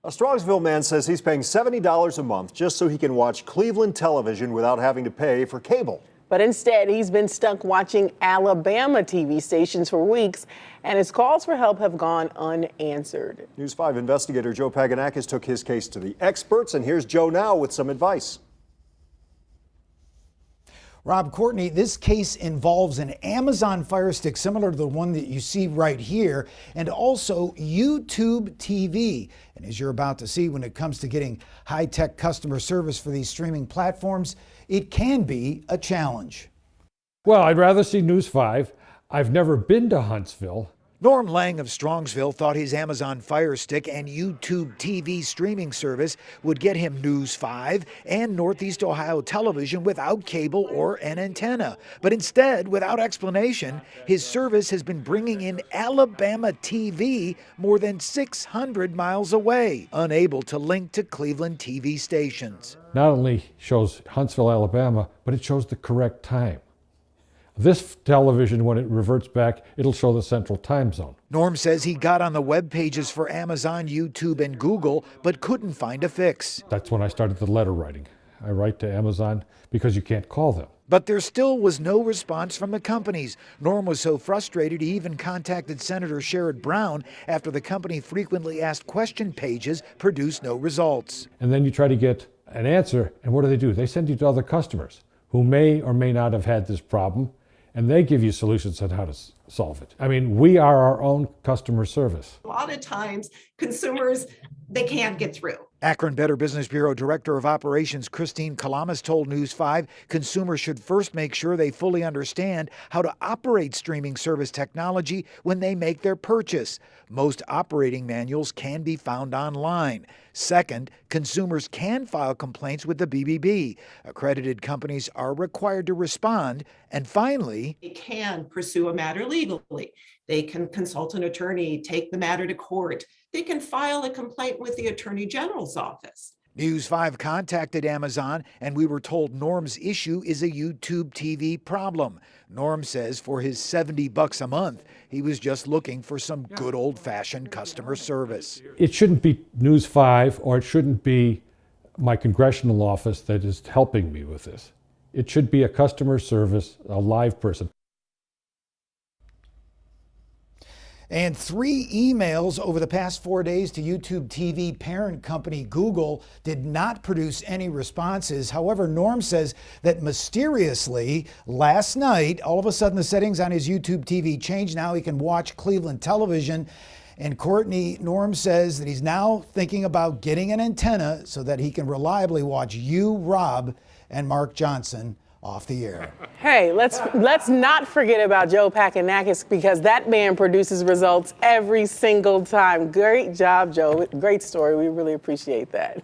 A Strongsville man says he's paying $70 a month just so he can watch Cleveland television without having to pay for cable. But instead, he's been stuck watching Alabama TV stations for weeks, and his calls for help have gone unanswered. News 5 investigator Joe Paganakis took his case to the experts, and here's Joe now with some advice. Rob, Courtney, this case involves an Amazon Fire Stick similar to the one that you see right here, and also YouTube TV. And as you're about to see, when it comes to getting high-tech customer service for these streaming platforms, it can be a challenge. Well, I'd rather see News 5. I've never been to Huntsville. Norm Lang of Strongsville thought his Amazon Fire Stick and YouTube TV streaming service would get him News 5 and Northeast Ohio television without cable or an antenna. But instead, without explanation, his service has been bringing in Alabama TV more than 600 miles away, unable to link to Cleveland TV stations. Not only shows Huntsville, Alabama, but it shows the correct time. This television, when it reverts back, it'll show the central time zone. Norm says he got on the web pages for Amazon, YouTube, and Google, but couldn't find a fix. That's when I started the letter writing. I write to Amazon because you can't call them. But there still was no response from the companies. Norm was so frustrated he even contacted Senator Sherrod Brown after the company frequently asked question pages produced no results. And then you try to get an answer, and what do? They send you to other customers who may or may not have had this problem, and they give you solutions on how to solve it. I mean, we are our own customer service. A lot of times, consumers, they can't get through. Akron Better Business Bureau Director of Operations Christine Kalamas told News 5 consumers should first make sure they fully understand how to operate streaming service technology when they make their purchase. Most operating manuals can be found online. Second, consumers can file complaints with the BBB. Accredited companies are required to respond. And finally, they can pursue a matter legally. They can consult an attorney, take the matter to court. They can file a complaint with the Attorney General's office. News 5 contacted Amazon, and we were told Norm's issue is a YouTube TV problem. Norm says for his $70 a month, he was just looking for some good old-fashioned customer service. It shouldn't be News 5, or it shouldn't be my congressional office that is helping me with this. It should be a customer service, a live person. And 3 emails over the past 4 days to YouTube TV parent company Google did not produce any responses. However, Norm says that mysteriously last night, all of a sudden the settings on his YouTube TV changed. Now he can watch Cleveland television. And Courtney, Norm says that he's now thinking about getting an antenna so that he can reliably watch you, Rob, and Mark Johnson off the air. Hey, let's not forget about Joe Paganakis, because that man produces results every single time. Great job, Joe. Great story. We really appreciate that.